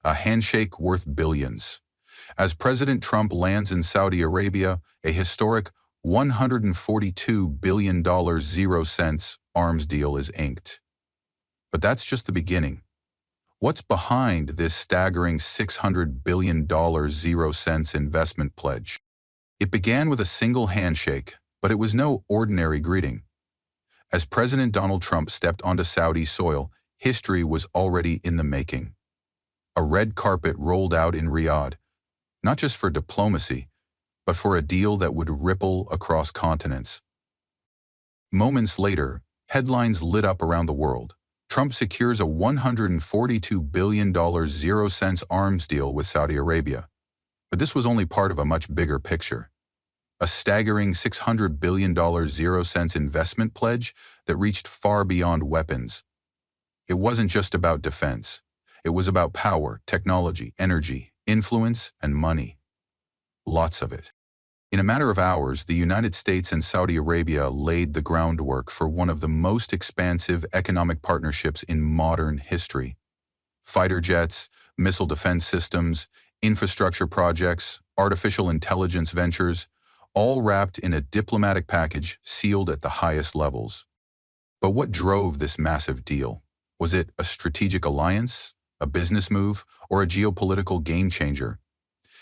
a handshake worth billions. As President Trump lands in Saudi Arabia, a historic $142 billion 0 cents arms deal is inked. But that's just the beginning. What's behind this staggering $600 billion 0 cents investment pledge? It began with a single handshake, but it was no ordinary greeting. As President Donald Trump stepped onto Saudi soil, history was already in the making. A red carpet rolled out in Riyadh, not just for diplomacy, but for a deal that would ripple across continents. Moments later, headlines lit up around the world. Trump secures a $142 billion 0 cents arms deal with Saudi Arabia. But this was only part of a much bigger picture. A staggering $600 billion 0 cents investment pledge that reached far beyond weapons. It wasn't just about defense. It was about power, technology, energy, influence, and money. Lots of it. In a matter of hours, the United States and Saudi Arabia laid the groundwork for one of the most expansive economic partnerships in modern history. Fighter jets, missile defense systems, infrastructure projects, artificial intelligence ventures, all wrapped in a diplomatic package sealed at the highest levels. But what drove this massive deal? Was it a strategic alliance, a business move, or a geopolitical game-changer?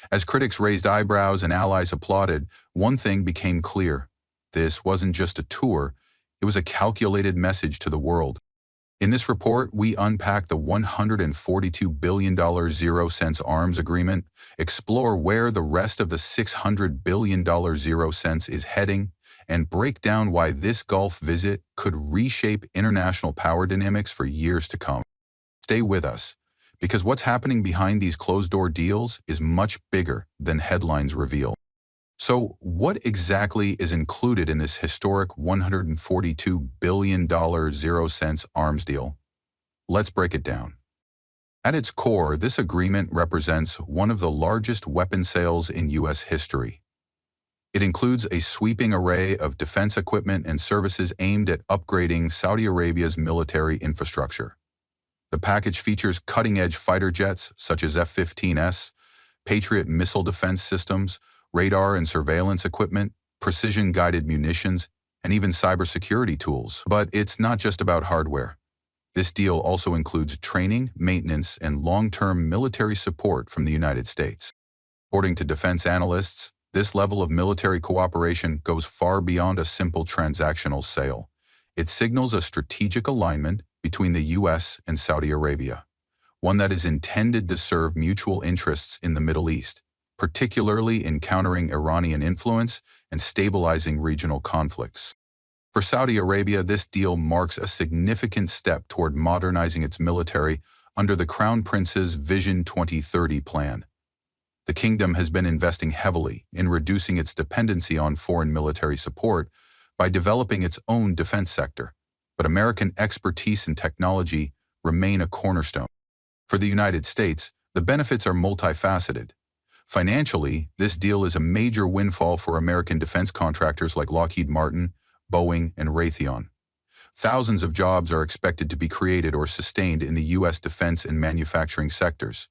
As critics raised eyebrows and allies applauded, one thing became clear. This wasn't just a tour, it was a calculated message to the world. In this report, we unpack the $142 billion 0 cents arms agreement, explore where the rest of the $600 billion 0 cents is heading, and break down why this Gulf visit could reshape international power dynamics for years to come. Stay with us, because what's happening behind these closed-door deals is much bigger than headlines reveal. So, what exactly is included in this historic $142 billion 0 cents arms deal? Let's break it down. At its core, this agreement represents one of the largest weapon sales in U.S. history. It includes a sweeping array of defense equipment and services aimed at upgrading Saudi Arabia's military infrastructure. The package features cutting-edge fighter jets such as F-15S, Patriot missile defense systems, radar and surveillance equipment, precision-guided munitions, and even cybersecurity tools. But it's not just about hardware. This deal also includes training, maintenance, and long-term military support from the United States. According to defense analysts, this level of military cooperation goes far beyond a simple transactional sale. It signals a strategic alignment between the U.S. and Saudi Arabia, one that is intended to serve mutual interests in the Middle East, particularly in countering Iranian influence and stabilizing regional conflicts. For Saudi Arabia, this deal marks a significant step toward modernizing its military under the Crown Prince's Vision 2030 plan. The kingdom has been investing heavily in reducing its dependency on foreign military support by developing its own defense sector, but American expertise and technology remain a cornerstone. For the United States, the benefits are multifaceted. Financially, this deal is a major windfall for American defense contractors like Lockheed Martin, Boeing, and Raytheon. Thousands of jobs are expected to be created or sustained in the U.S. defense and manufacturing sectors.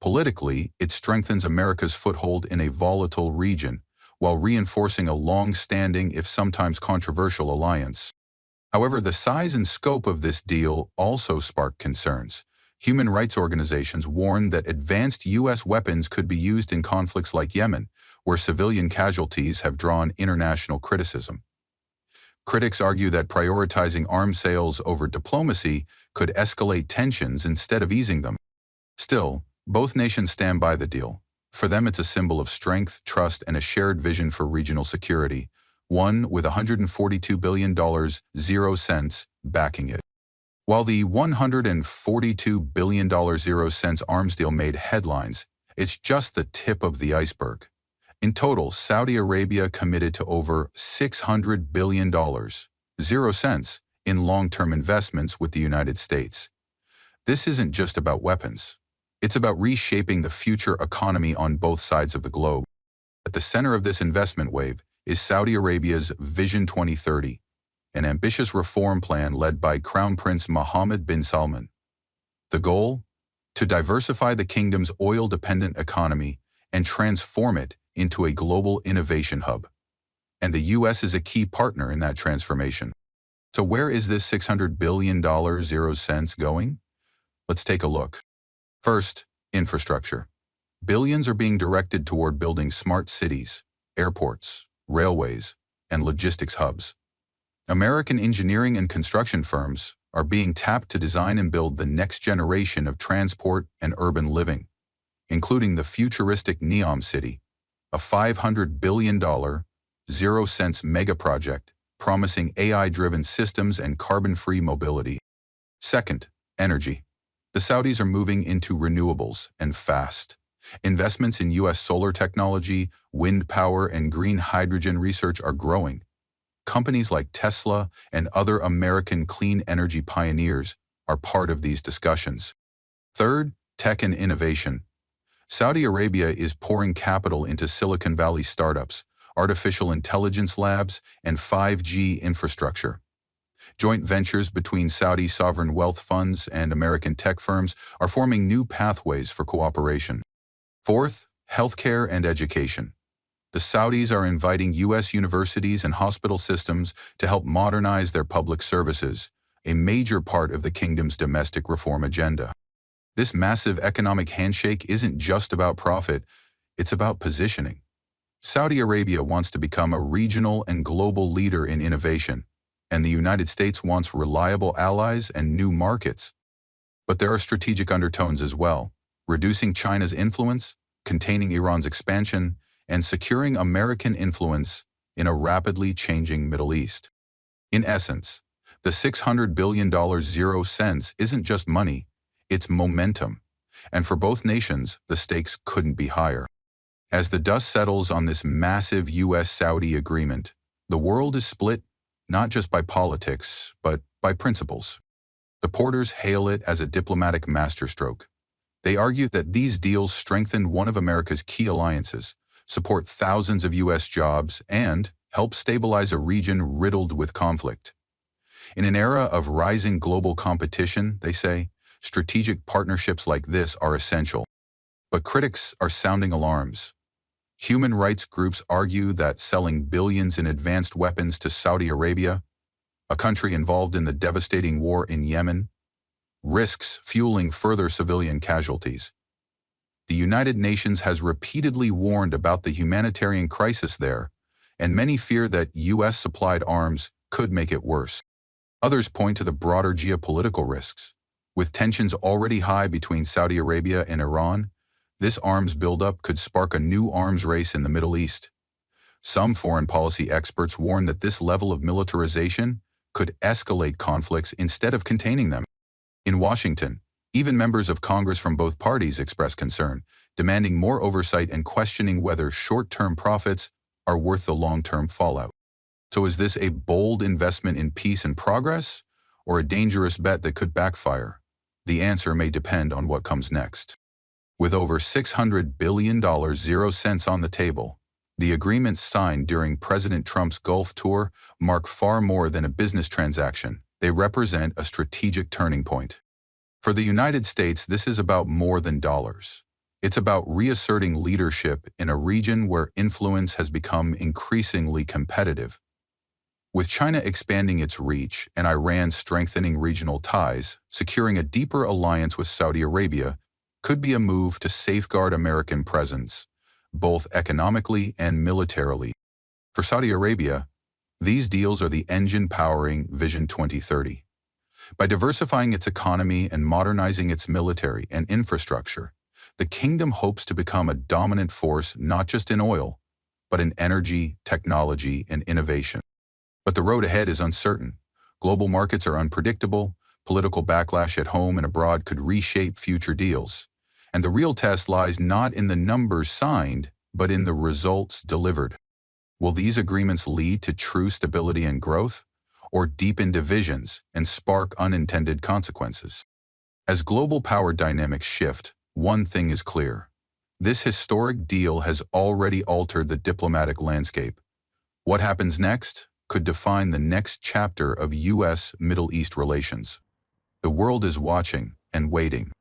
Politically, it strengthens America's foothold in a volatile region, while reinforcing a long-standing, if sometimes controversial, alliance. However, the size and scope of this deal also spark concerns. Human rights organizations warn that advanced U.S. weapons could be used in conflicts like Yemen, where civilian casualties have drawn international criticism. Critics argue that prioritizing arms sales over diplomacy could escalate tensions instead of easing them. Still, both nations stand by the deal. For them, it's a symbol of strength, trust, and a shared vision for regional security, one with $142 billion 0 cents backing it. While the $142 billion 0 cents arms deal made headlines, it's just the tip of the iceberg. In total, Saudi Arabia committed to over $600 billion 0 cents in long-term investments with the United States. This isn't just about weapons. It's about reshaping the future economy on both sides of the globe. At the center of this investment wave is Saudi Arabia's Vision 2030, an ambitious reform plan led by Crown Prince Mohammed bin Salman. The goal? to diversify the kingdom's oil-dependent economy and transform it into a global innovation hub. And the U.S. is a key partner in that transformation. So where is this $600 billion going? Let's take a look. First, infrastructure. Billions are being directed toward building smart cities, airports, railways, and logistics hubs. American engineering and construction firms are being tapped to design and build the next generation of transport and urban living, including the futuristic Neom City, a $500 billion, zero-cents mega-project promising AI-driven systems and carbon-free mobility. Second, energy. The Saudis are moving into renewables, and fast. Investments in U.S. solar technology, wind power, and green hydrogen research are growing. Companies like Tesla and other American clean energy pioneers are part of these discussions. Third, tech and innovation. Saudi Arabia is pouring capital into Silicon Valley startups, artificial intelligence labs, and 5G infrastructure. Joint ventures between Saudi sovereign wealth funds and American tech firms are forming new pathways for cooperation. Fourth, healthcare and education. The Saudis are inviting U.S. universities and hospital systems to help modernize their public services, a major part of the kingdom's domestic reform agenda. This massive economic handshake isn't just about profit, it's about positioning. Saudi Arabia wants to become a regional and global leader in innovation, and the United States wants reliable allies and new markets. But there are strategic undertones as well, reducing China's influence, containing Iran's expansion, and securing American influence in a rapidly changing Middle East. In essence, the $600 billion zero cents isn't just money, it's momentum. And for both nations, the stakes couldn't be higher. As the dust settles on this massive U.S.-Saudi agreement, the world is split not just by politics, but by principles. The Porters hail it as a diplomatic masterstroke. They argue that these deals strengthen one of America's key alliances, support thousands of U.S. jobs, and help stabilize a region riddled with conflict. In an era of rising global competition, they say, strategic partnerships like this are essential. But critics are sounding alarms. Human rights groups argue that selling billions in advanced weapons to Saudi Arabia, a country involved in the devastating war in Yemen, risks fueling further civilian casualties. The United Nations has repeatedly warned about the humanitarian crisis there, and many fear that U.S.-supplied arms could make it worse. Others point to the broader geopolitical risks. With tensions already high between Saudi Arabia and Iran, this arms buildup could spark a new arms race in the Middle East. Some foreign policy experts warn that this level of militarization could escalate conflicts instead of containing them. In Washington, even members of Congress from both parties express concern, demanding more oversight and questioning whether short-term profits are worth the long-term fallout. So is this a bold investment in peace and progress, or a dangerous bet that could backfire? The answer may depend on what comes next. With over $600 billion zero cents on the table, the agreements signed during President Trump's Gulf tour mark far more than a business transaction. They represent a strategic turning point. For the United States, this is about more than dollars. It's about reasserting leadership in a region where influence has become increasingly competitive. With China expanding its reach and Iran strengthening regional ties, securing a deeper alliance with Saudi Arabia could be a move to safeguard American presence, both economically and militarily. For Saudi Arabia, these deals are the engine powering Vision 2030. By diversifying its economy and modernizing its military and infrastructure, the kingdom hopes to become a dominant force not just in oil, but in energy, technology, and innovation. But the road ahead is uncertain. Global markets are unpredictable, political backlash at home and abroad could reshape future deals. And the real test lies not in the numbers signed, but in the results delivered. Will these agreements lead to true stability and growth, or deepen divisions and spark unintended consequences? As global power dynamics shift, one thing is clear. This historic deal has already altered the diplomatic landscape. What happens next could define the next chapter of U.S.-Middle East relations. The world is watching and waiting.